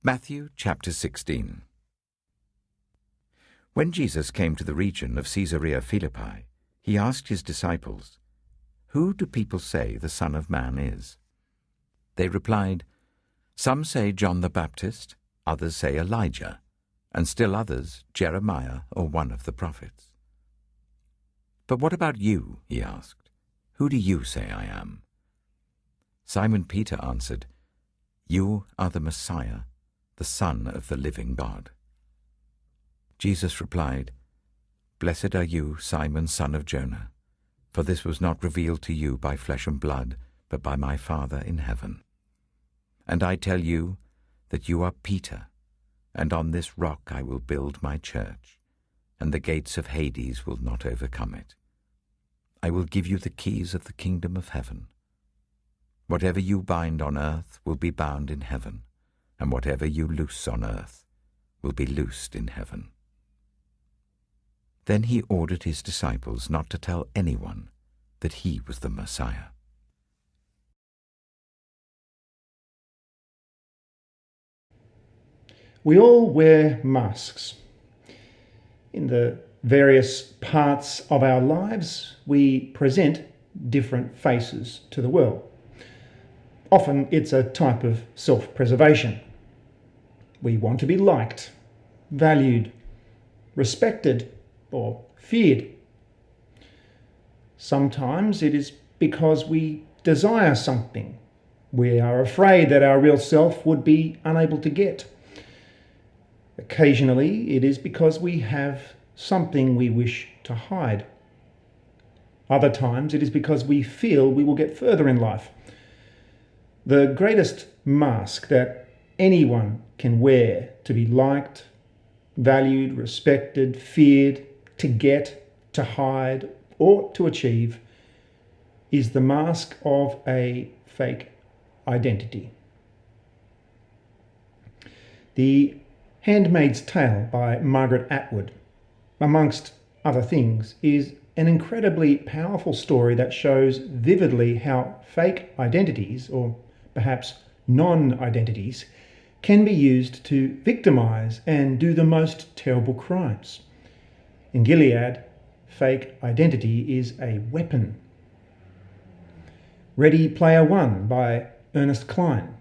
Matthew chapter 16. When Jesus came to the region of Caesarea Philippi, he asked his disciples, "Who do people say the Son of Man is?" They replied, "Some say John the Baptist, others say Elijah, and still others Jeremiah or one of the prophets." "But what about you?" he asked. "Who do you say I am?" Simon Peter answered, "You are the Messiah, the Son of the living God." Jesus replied, "Blessed are you, Simon, son of Jonah, for this was not revealed to you by flesh and blood, but by my Father in heaven. And I tell you that you are Peter, and on this rock I will build my church, and the gates of Hades will not overcome it. I will give you the keys of the kingdom of heaven. Whatever you bind on earth will be bound in heaven, and whatever you loose on earth will be loosed in heaven." Then he ordered his disciples not to tell anyone that he was the Messiah. We all wear masks. In the various parts of our lives, we present different faces to the world. Often it's a type of self-preservation. We want to be liked, valued, respected, or feared. Sometimes it is because we desire something we are afraid that our real self would be unable to get. Occasionally it is because we have something we wish to hide. Other times it is because we feel we will get further in life. The greatest mask that anyone can wear to be liked, valued, respected, feared, to get, to hide, or to achieve is the mask of a fake identity. The Handmaid's Tale by Margaret Atwood, amongst other things, is an incredibly powerful story that shows vividly how fake identities, or perhaps non-identities, can be used to victimize and do the most terrible crimes. In Gilead, fake identity is a weapon. Ready Player One by Ernest Cline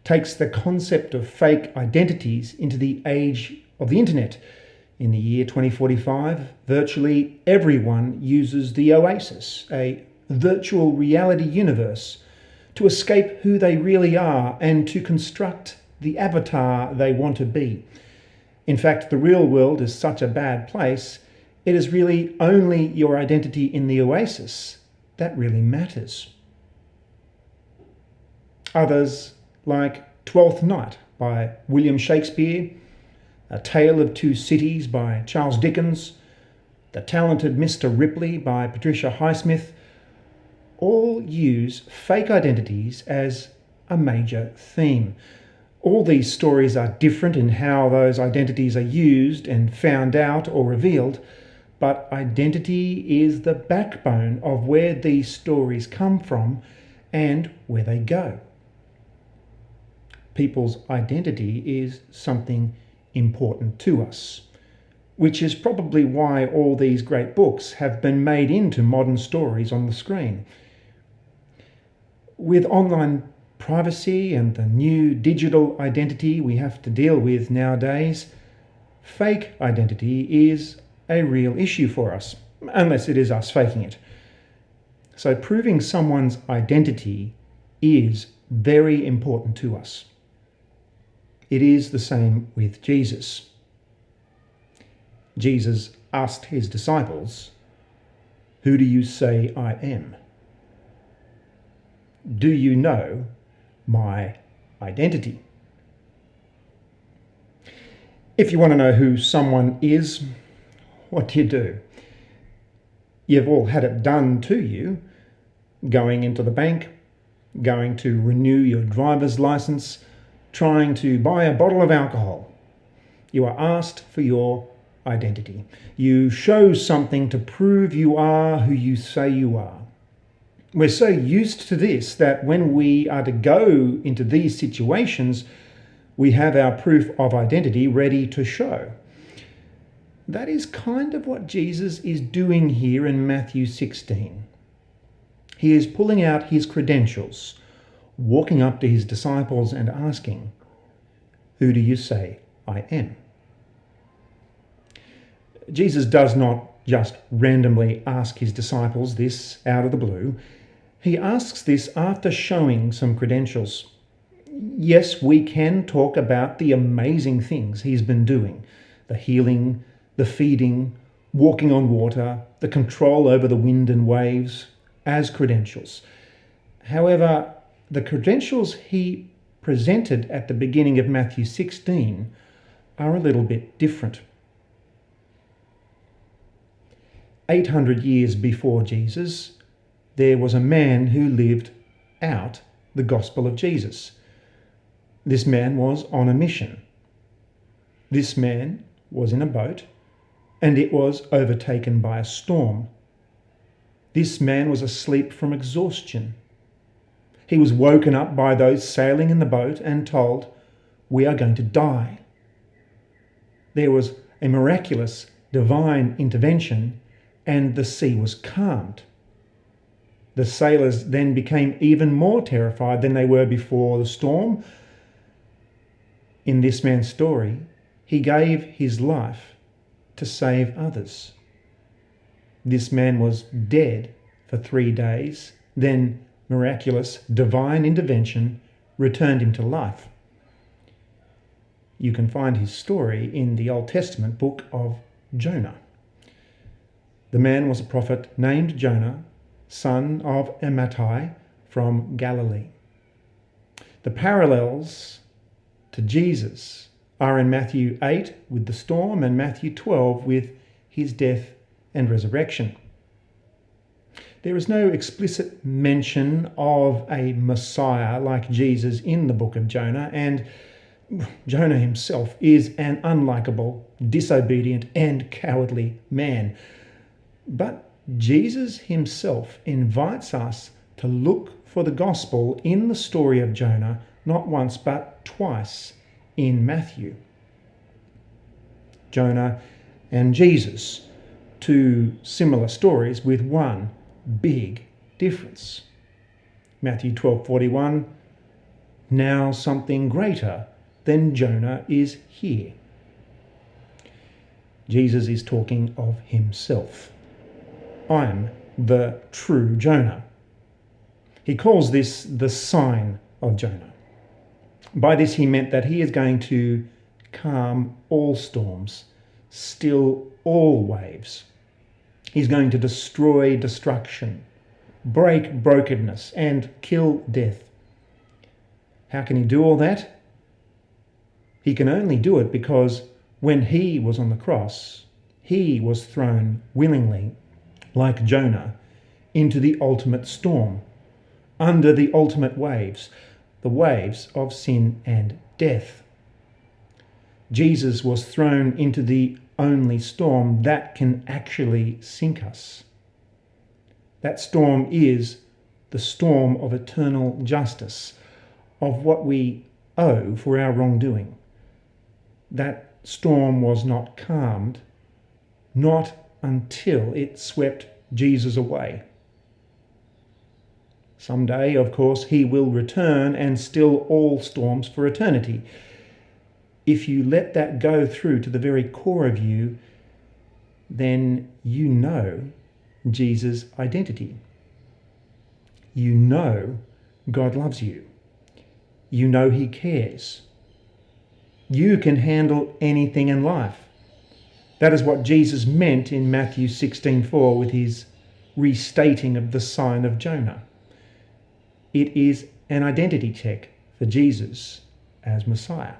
takes the concept of fake identities into the age of the internet. In the year 2045, virtually everyone uses the Oasis, a virtual reality universe, to escape who they really are and to construct the avatar they want to be. In fact, the real world is such a bad place, it is really only your identity in the Oasis that really matters. Others, like Twelfth Night by William Shakespeare, A Tale of Two Cities by Charles Dickens, The Talented Mr. Ripley by Patricia Highsmith, all use fake identities as a major theme. All these stories are different in how those identities are used and found out or revealed, but identity is the backbone of where these stories come from and where they go. People's identity is something important to us, which is probably why all these great books have been made into modern stories on the screen. With online privacy and the new digital identity we have to deal with nowadays, fake identity is a real issue for us, unless it is us faking it. So proving someone's identity is very important to us. It is the same with Jesus. Jesus asked his disciples, "Who do you say I am?" Do you know my identity? If you want to know who someone is, what do? You've all had it done to you. Going into the bank, going to renew your driver's license, trying to buy a bottle of alcohol. You are asked for your identity. You show something to prove you are who you say you are. We're so used to this that when we are to go into these situations, We have our proof of identity ready to show. That is kind of what Jesus is doing here in Matthew 16. He is pulling out his credentials, walking up to his disciples and asking, "Who do you say I am?" Jesus does not just randomly ask his disciples this out of the blue. He asks this after showing some credentials. Yes, we can talk about the amazing things he's been doing, the healing, the feeding, walking on water, the control over the wind and waves, as credentials. However, the credentials he presented at the beginning of Matthew 16 are a little bit different. 800 years before Jesus, there was a man who lived out the gospel of Jesus. This man was on a mission. This man was in a boat, and it was overtaken by a storm. This man was asleep from exhaustion. He was woken up by those sailing in the boat and told, "We are going to die." There was a miraculous divine intervention, and the sea was calmed. The sailors then became even more terrified than they were before the storm. In this man's story, he gave his life to save others. This man was dead for 3 days, then miraculous divine intervention returned him to life. You can find his story in the Old Testament book of Jonah. The man was a prophet named Jonah, son of Amittai from Galilee. The parallels to Jesus are in Matthew 8 with the storm and Matthew 12 with his death and resurrection. There is no explicit mention of a Messiah like Jesus in the book of Jonah, and Jonah himself is an unlikable, disobedient, and cowardly man. But Jesus himself invites us to look for the gospel in the story of Jonah, not once but twice in Matthew. Jonah and Jesus, two similar stories with one big difference. Matthew 12:41, now something greater than Jonah is here. Jesus is talking of himself. I'm the true Jonah. He calls this the sign of Jonah. By this he meant that he is going to calm all storms, still all waves. He's going to destroy destruction, break brokenness, and kill death. How can he do all that? He can only do it because when he was on the cross, he was thrown willingly, like Jonah, into the ultimate storm, under the ultimate waves, the waves of sin and death. Jesus was thrown into the only storm that can actually sink us. That storm is the storm of eternal justice, of what we owe for our wrongdoing. That storm was not calmed, not until it swept Jesus away. Someday, of course, he will return and still all storms for eternity. If you let that go through to the very core of you, then you know Jesus' identity. You know God loves you. You know he cares. You can handle anything in life. That is what Jesus meant in Matthew 16:4 with his restating of the sign of Jonah. It is an identity check for Jesus as Messiah.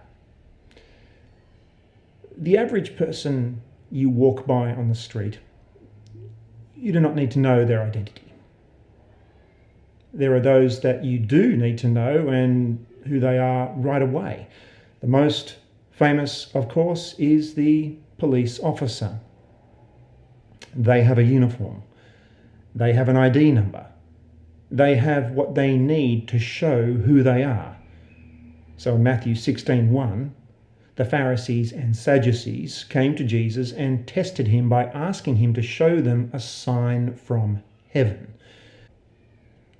The average person you walk by on the street, you do not need to know their identity. There are those that you do need to know and who they are right away. The most famous, of course, is the police officer. They have a uniform. They have an ID number. They have what they need to show who they are. So in Matthew 16:1, the Pharisees and Sadducees came to Jesus and tested him by asking him to show them a sign from heaven.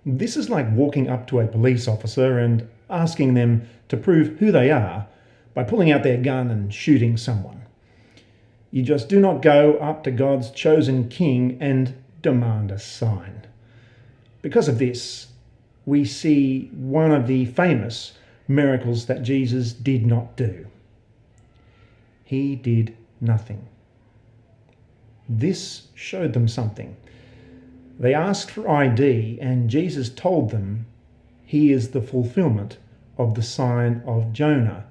This is like walking up to a police officer and asking them to prove who they are by pulling out their gun and shooting someone. You just do not go up to God's chosen king and demand a sign. Because of this, we see one of the famous miracles that Jesus did not do. He did nothing. This showed them something. They asked for ID, and Jesus told them he is the fulfillment of the sign of Jonah.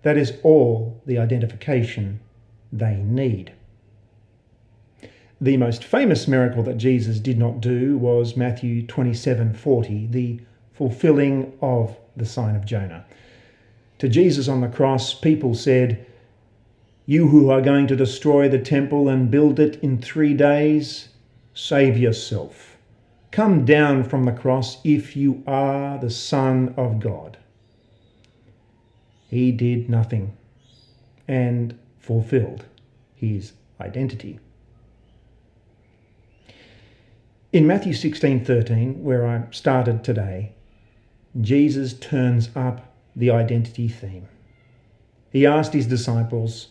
That is all the identification they need. The most famous miracle that Jesus did not do was Matthew 27:40, the fulfilling of the sign of Jonah. To Jesus on the cross, people said, "You who are going to destroy the temple and build it in 3 days, save yourself. Come down from the cross if you are the Son of God." He did nothing and fulfilled his identity. In Matthew 16:13, where I started today, Jesus turns up the identity theme. He asked his disciples,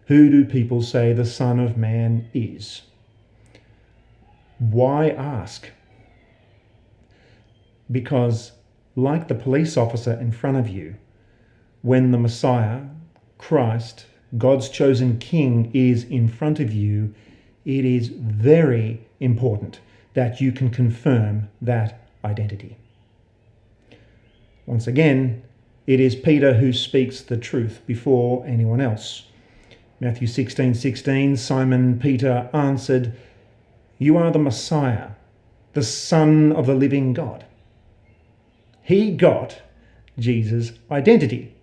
"Who do people say the Son of Man is?" Why ask? Because, like the police officer in front of you, when the Messiah, Christ, God's chosen King, is in front of you, it is very important that you can confirm that identity. Once again, it is Peter who speaks the truth before anyone else. Matthew 16:16, Simon Peter answered, "You are the Messiah, the Son of the living God." He got Jesus' identity.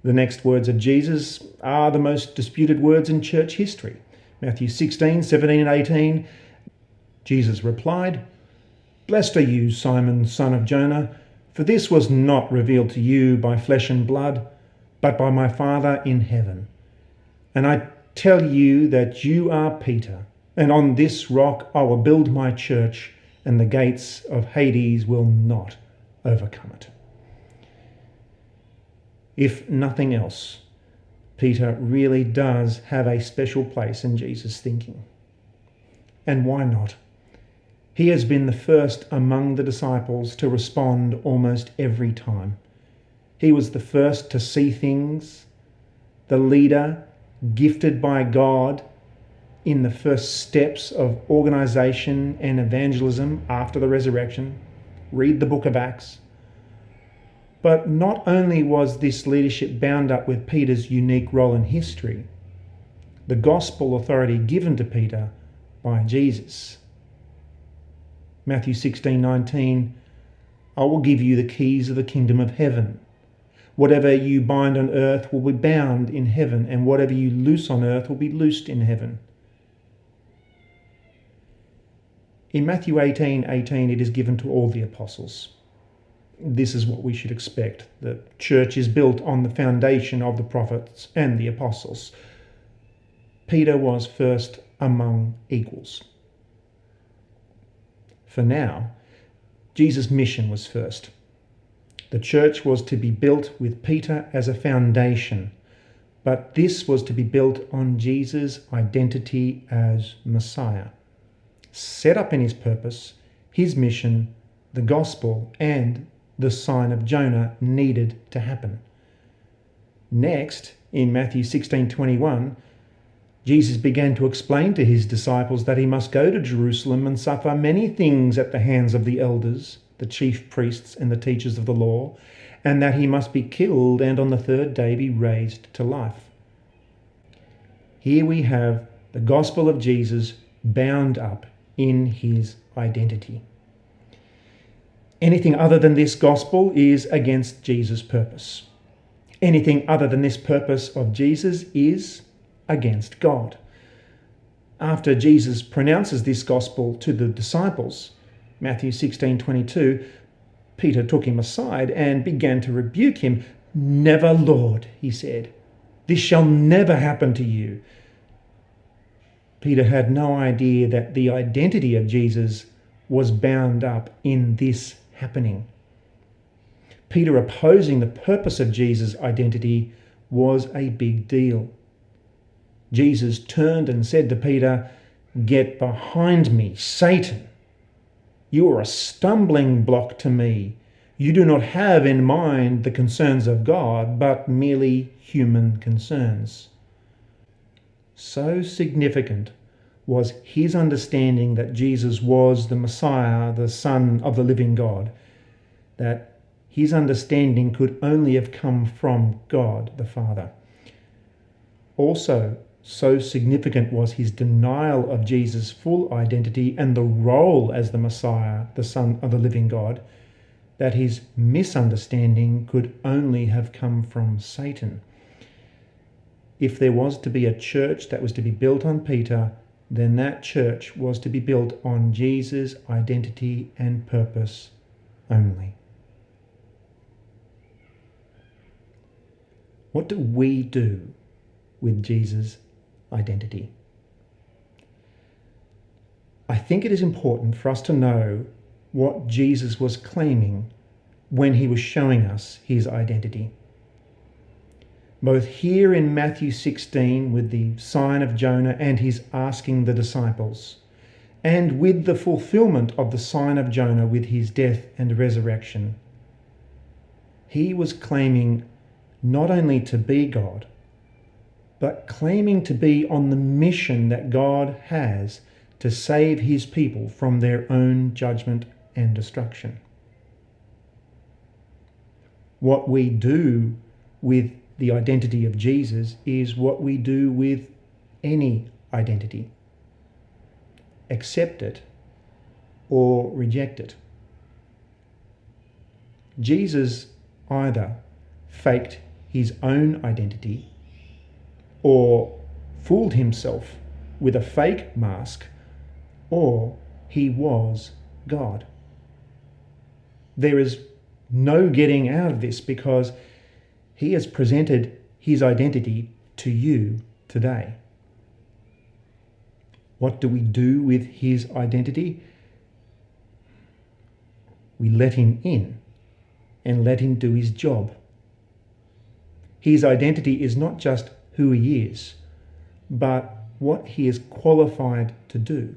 The next words of Jesus are the most disputed words in church history. Matthew 16:17 and 18, Jesus replied, "Blessed are you, Simon, son of Jonah, for this was not revealed to you by flesh and blood, but by my Father in heaven. And I tell you that you are Peter, and on this rock I will build my church, and the gates of Hades will not overcome it." If nothing else, Peter really does have a special place in Jesus' thinking. And why not? He has been the first among the disciples to respond almost every time. He was the first to see things, the leader gifted by God in the first steps of organization and evangelism after the resurrection. Read the book of Acts. But not only was this leadership bound up with Peter's unique role in history, the gospel authority given to Peter by Jesus. Matthew 16:19, "I will give you the keys of the kingdom of heaven. Whatever you bind on earth will be bound in heaven, and whatever you loose on earth will be loosed in heaven." In Matthew 18:18, it is given to all the apostles. This is what we should expect. The church is built on the foundation of the prophets and the apostles. Peter was first among equals. For now, Jesus' mission was first. The church was to be built with Peter as a foundation, but this was to be built on Jesus' identity as Messiah, set up in his purpose, his mission, the gospel, and the sign of Jonah needed to happen. Next, in Matthew 16:21, Jesus began to explain to his disciples that he must go to Jerusalem and suffer many things at the hands of the elders, the chief priests, and the teachers of the law, and that he must be killed and on the third day be raised to life. Here we have the gospel of Jesus bound up in his identity. Anything other than this gospel is against Jesus' purpose. Anything other than this purpose of Jesus is against God. After Jesus pronounces this gospel to the disciples, Matthew 16:22, Peter took him aside and began to rebuke him. "Never, Lord," he said. "This shall never happen to you." Peter had no idea that the identity of Jesus was bound up in this happening. Peter opposing the purpose of Jesus' identity was a big deal. Jesus turned and said to Peter, "Get behind me, Satan. You are a stumbling block to me. You do not have in mind the concerns of God, but merely human concerns." So significant was his understanding that Jesus was the Messiah, the Son of the living God, that his understanding could only have come from God the Father. Also, so significant was his denial of Jesus' full identity and the role as the Messiah, the Son of the living God, that his misunderstanding could only have come from Satan. If there was to be a church that was to be built on Peter, then that church was to be built on Jesus' identity and purpose only. What do we do with Jesus' identity? I think it is important for us to know what Jesus was claiming when he was showing us his identity. Both here in Matthew 16 with the sign of Jonah and his asking the disciples, and with the fulfillment of the sign of Jonah with his death and resurrection, he was claiming not only to be God, but claiming to be on the mission that God has to save his people from their own judgment and destruction. What we do with the identity of Jesus is what we do with any identity. Accept it or reject it. Jesus either faked his own identity or fooled himself with a fake mask, or he was God. There is no getting out of this because he has presented his identity to you today. What do we do with his identity? We let him in and let him do his job. His identity is not just who he is, but what he is qualified to do.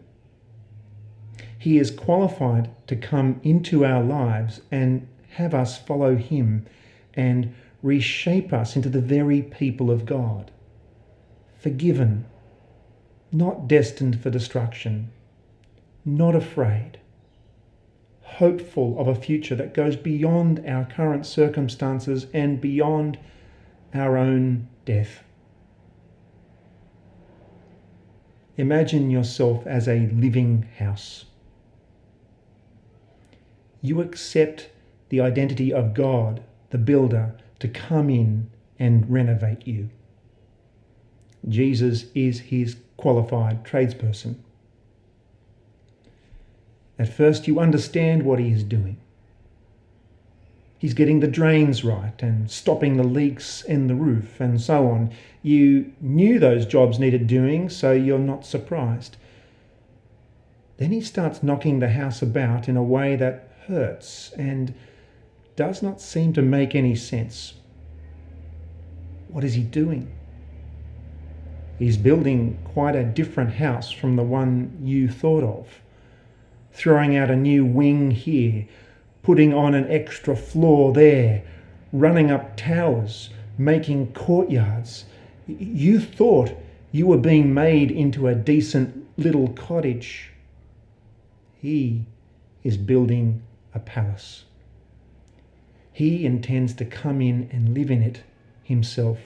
He is qualified to come into our lives and have us follow him and reshape us into the very people of God. Forgiven, not destined for destruction, not afraid, hopeful of a future that goes beyond our current circumstances and beyond our own death. Imagine yourself as a living house. You accept the identity of God, the builder, to come in and renovate you. Jesus is his qualified tradesperson. At first you understand what he is doing. He's getting the drains right and stopping the leaks in the roof and so on. You knew those jobs needed doing, so you're not surprised. Then he starts knocking the house about in a way that hurts and does not seem to make any sense. What is he doing? He's building quite a different house from the one you thought of. Throwing out a new wing here, putting on an extra floor there, running up towers, making courtyards. You thought you were being made into a decent little cottage. He is building a palace. He intends to come in and live in it himself.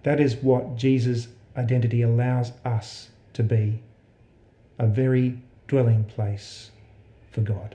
That is what Jesus' identity allows us to be, a very dwelling place for God.